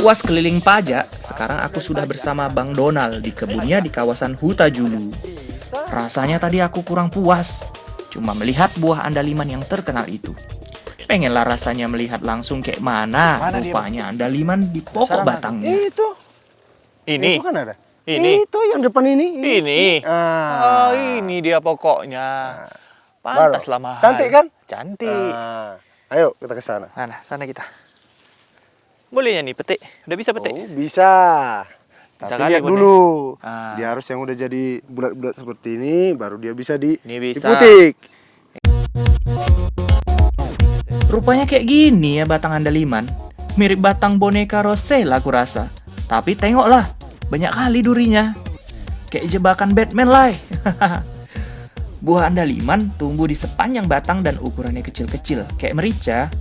Puas keliling pajak, sekarang aku sudah bersama Bang Donald di kebunnya di kawasan Huta Julu. Rasanya tadi aku kurang puas, cuma melihat buah andaliman yang terkenal itu. Pengenlah rasanya melihat langsung kayak mana rupanya andaliman di pokok batangnya. Ini Itu kan ada. Ini. Itu yang depan ini. Ini. Oh, ini dia pokoknya. Pantaslah mahal. Cantik kan? Cantik. Ayo kita ke sana. Mana? Sana kita. Bolehnya nih petik. Udah bisa petik? Oh, bisa. Bisa Tapi kali, lihat Bun, dulu. Ah. Dia harus yang udah jadi bulat-bulat seperti ini, baru dia bisa Ini bisa. diputik. Rupanya kayak gini ya batang andaliman. Mirip batang boneka Rosella aku rasa. Tapi tengoklah, banyak kali durinya. Kayak jebakan Batman lah. Buah andaliman tumbuh di sepanjang batang dan ukurannya kecil-kecil, kayak merica.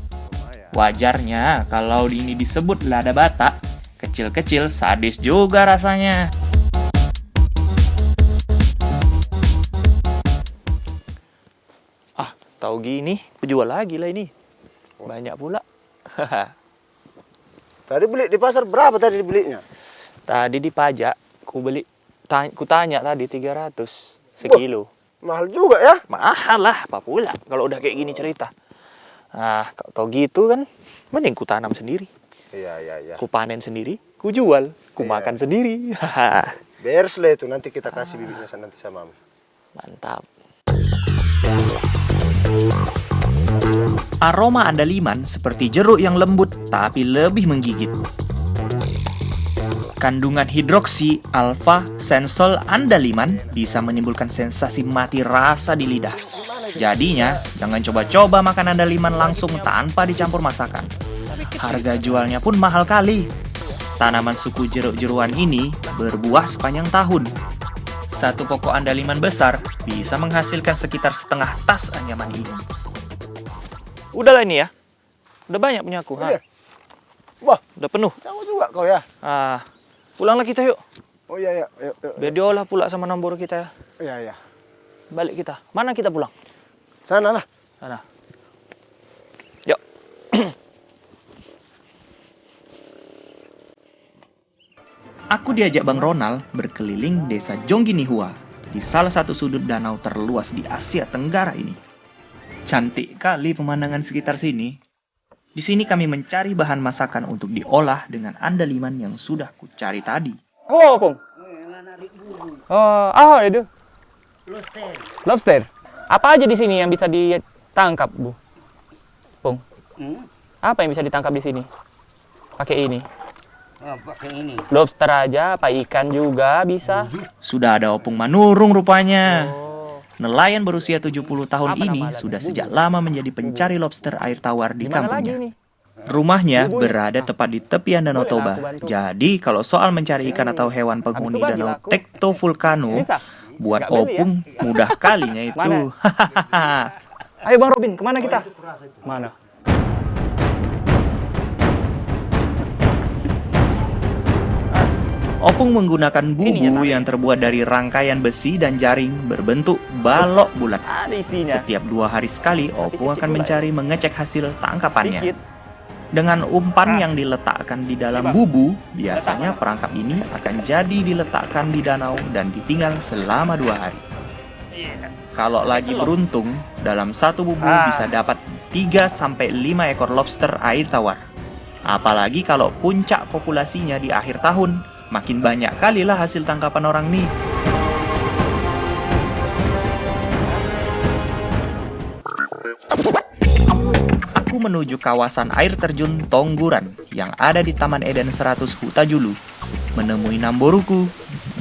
Wajarnya kalau ini disebut lada Batak, kecil-kecil sadis juga rasanya. Ah, tahu gini, aku jual lagi lah ini. Banyak pula. Tadi beli di pasar berapa tadi belinya? Tadi di pajak, ku tanya tadi 300 sekilo. Mahal juga ya? Mahal lah, apa pula kalau udah kayak gini cerita. Nah, kalau tau gitu kan, mending ku tanam sendiri. Iya. Ku panen sendiri, ku jual, ku makan sendiri. Beres lah itu, nanti kita kasih bibitnya nanti sama Mami. Mantap. Aroma andaliman seperti jeruk yang lembut tapi lebih menggigit. Kandungan hidroksi alfa sensol andaliman bisa menimbulkan sensasi mati rasa di lidah. Jadinya, jangan coba-coba makan andaliman langsung tanpa dicampur masakan. Harga jualnya pun mahal kali. Tanaman suku jeruk-jeruan ini berbuah sepanjang tahun. Satu pokok andaliman besar bisa menghasilkan sekitar setengah tas anyaman ini. Udahlah ini ya. Udah banyak punya aku. Udah? Wah, Udah penuh. kamu juga kau ya? Pulanglah kita yuk. Oh iya, yuk. Biar diolah pula sama nombor kita ya. Iya. Balik kita. Mana kita pulang? Sana lah. Sana. Yuk. Aku diajak Bang Ronald berkeliling desa Jongginihua di salah satu sudut danau terluas di Asia Tenggara ini. Cantik kali pemandangan sekitar sini. Di sini kami mencari bahan masakan untuk diolah dengan andaliman yang sudah kucari tadi. Oh, Pung. Oh, itu. Lobster. Apa aja di sini yang bisa ditangkap, Bu? Pung. Apa yang bisa ditangkap di sini? Pakai ini. Pakai ini. Lobster aja, apa ikan juga bisa. Sudah ada opung manurung rupanya. Nelayan berusia 70 tahun ini sudah sejak lama menjadi pencari lobster air tawar di Gimana lagi kampungnya. nih? Rumahnya berada tepat di tepian Danau Toba. Jadi kalau soal mencari ikan atau hewan penghuni Danau Tekto Vulcano, buat opung mudah kalinya itu. Ayo Bang Robin, kemana kita? Mana? Opung menggunakan bubu yang terbuat dari rangkaian besi dan jaring berbentuk balok bulat. Ada isinya. Setiap 2 hari sekali, Opung akan mencari mengecek hasil tangkapannya. Dikit. Dengan umpan yang diletakkan di dalam bubu, biasanya perangkap ini akan jadi diletakkan di danau dan ditinggal selama 2 hari. Kalau lagi beruntung, dalam satu bubu bisa dapat 3-5 ekor lobster air tawar. Apalagi kalau puncak populasinya di akhir tahun, makin banyak kalilah hasil tangkapan orang nih. Aku menuju kawasan air terjun Tongguran yang ada di Taman Eden 100 Huta Julu. Menemui Namboruku,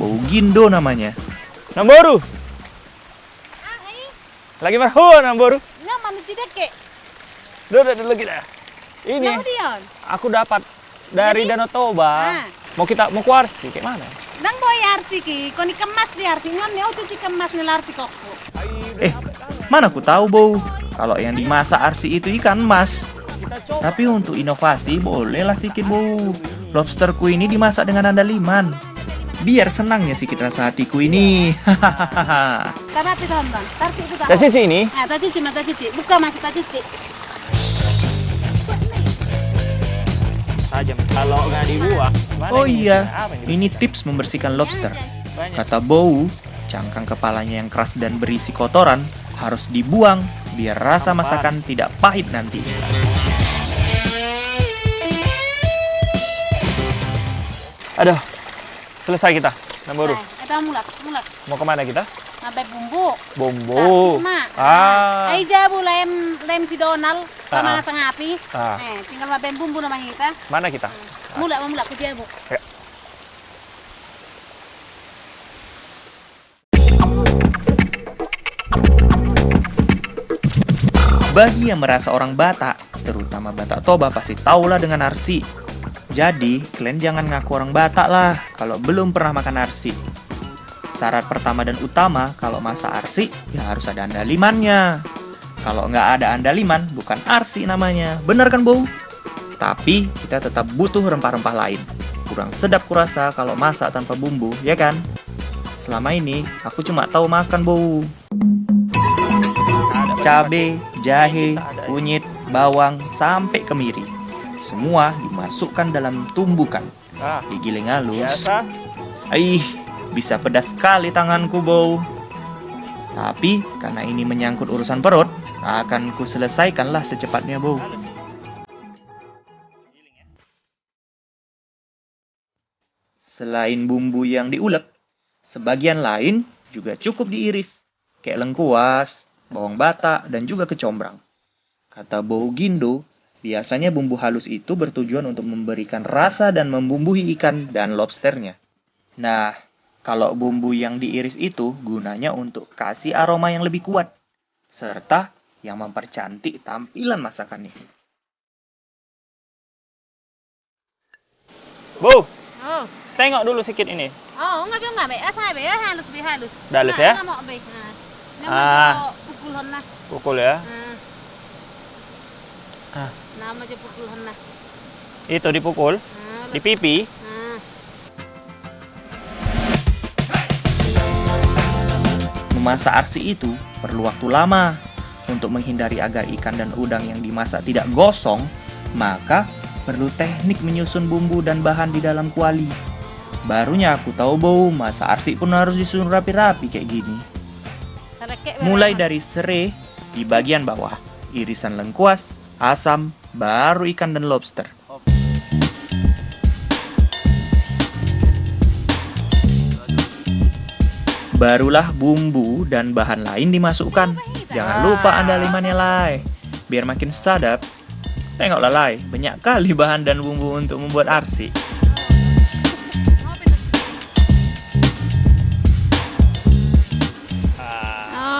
Bau Gindo namanya. Namboru. Lagi marho Namboru. Na manu tidake. Dulu kita. Ini Dion. aku dapat dari Danau Toba. Mau ke Arsi, kayak mana? Nang boy arsi ki, koni kemas di arsi ngon ne auto si kemas ni larsi kokko. Mana aku tahu, Bau. Kalau yang dimasak arsi itu ikan mas. Tapi untuk inovasi bolehlah sedikit, Bau. Lobsterku ini dimasak dengan andaliman. Biar senangnya sikit rasa hatiku ini. Tapi api bang, tarsi itu tak. Cici ini. Ah, tadi cuma tadi cici, buka masuk tadi cici. tajam. Kalau nggak dibuang, gimana Oh ini? iya, Apa ini tips membersihkan lobster. Banyak. Kata Bow, cangkang kepalanya yang keras dan berisi kotoran harus dibuang biar rasa masakan tidak pahit nanti. Aduh, selesai kita. Namboru. Itu mulak, mulak. Mau kemana kita? Ngabe bumbu. Bumbu. Mak. Ah. Ai jabu lem si Donald sama Ah. setengah api. Ah. Tinggal ngabe bumbu nama kita. Mana kita? Mulak, mulak ke jabu. Ya. Bagi yang merasa orang Batak, terutama Batak Toba pasti tahulah dengan arsi. Jadi, kalian jangan ngaku orang Batak lah kalau belum pernah makan arsi. Syarat pertama dan utama kalau masak arsi, ya harus ada andalimannya. Kalau nggak ada andaliman, bukan arsi namanya. Bener kan, Bow? Tapi, kita tetap butuh rempah-rempah lain. Kurang sedap kurasa kalau masak tanpa bumbu, ya kan? Selama ini, aku cuma tahu makan, Bow. Cabe, jahe, kunyit, bawang, sampai kemiri. Semua dimasukkan dalam tumbukan. Ah, Digiling halus. biasa. Ih, bisa pedas sekali tanganku, Bow. Tapi, karena ini menyangkut urusan perut, akan ku selesaikanlah secepatnya, Bow. Selain bumbu yang diulek, sebagian lain juga cukup diiris. Kayak lengkuas, bawang batak, dan juga kecombrang. Kata Bow Gindo, biasanya bumbu halus itu bertujuan untuk memberikan rasa dan membumbui ikan dan lobsternya. Nah, kalau bumbu yang diiris itu gunanya untuk kasih aroma yang lebih kuat, serta yang mempercantik tampilan masakannya. Bu, Oh. tengok dulu sedikit ini. Oh, ngabe asai be halus be halus. Halus ya? Mau be. Ah. Pukul honna. Pukul ya. Ah. Nama aja pukul honna. Itu dipukul di pipi. Memasak arsi itu perlu waktu lama. Untuk menghindari agar ikan dan udang yang dimasak tidak gosong, maka perlu teknik menyusun bumbu dan bahan di dalam kuali. Barunya aku tahu, Bow, masak arsi pun harus disusun rapi-rapi kayak gini. Mulai dari serai di bagian bawah, irisan lengkuas, asam, baru ikan dan lobster. Barulah bumbu dan bahan lain dimasukkan. Jangan lupa andalimannya, Lai. Biar makin sadap. Tengoklah, Lai, banyak kali bahan dan bumbu untuk membuat arsi.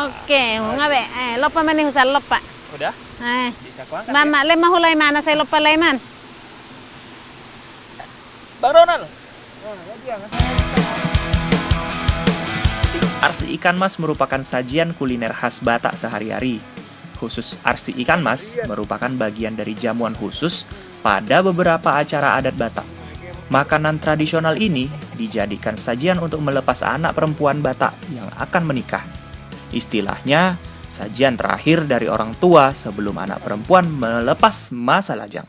Oke, ngabe. Lopa mani husal lopa. Udah? Eh. Bisa ku angkat. Mama lemah hulai mana saya lopa leman. Bang Ronald. Arsi ikan mas merupakan sajian kuliner khas Batak sehari-hari. Khusus arsi ikan mas merupakan bagian dari jamuan khusus pada beberapa acara adat Batak. Makanan tradisional ini dijadikan sajian untuk melepas anak perempuan Batak yang akan menikah. Istilahnya, sajian terakhir dari orang tua sebelum anak perempuan melepas masa lajang.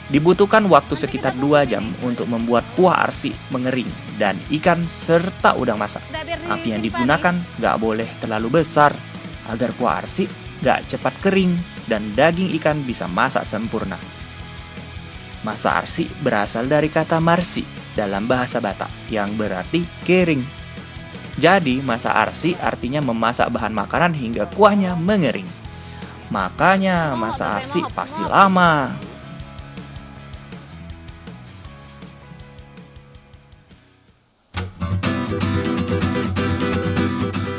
Dibutuhkan waktu sekitar 2 jam untuk membuat kuah arsi mengering dan ikan serta udang masak. Api yang digunakan nggak boleh terlalu besar agar kuah arsi nggak cepat kering dan daging ikan bisa masak sempurna. Masak arsi berasal dari kata marsi dalam bahasa Batak yang berarti kering. Jadi masak arsi artinya memasak bahan makanan hingga kuahnya mengering. Makanya masak arsi pasti lama.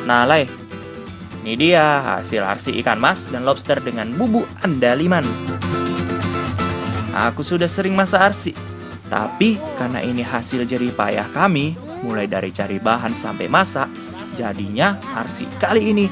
Nah, Lai, ini dia hasil arsi ikan mas dan lobster dengan bumbu andaliman. Aku sudah sering masak arsi, tapi karena ini hasil jerih payah kami, mulai dari cari bahan sampai masak, jadinya arsi kali ini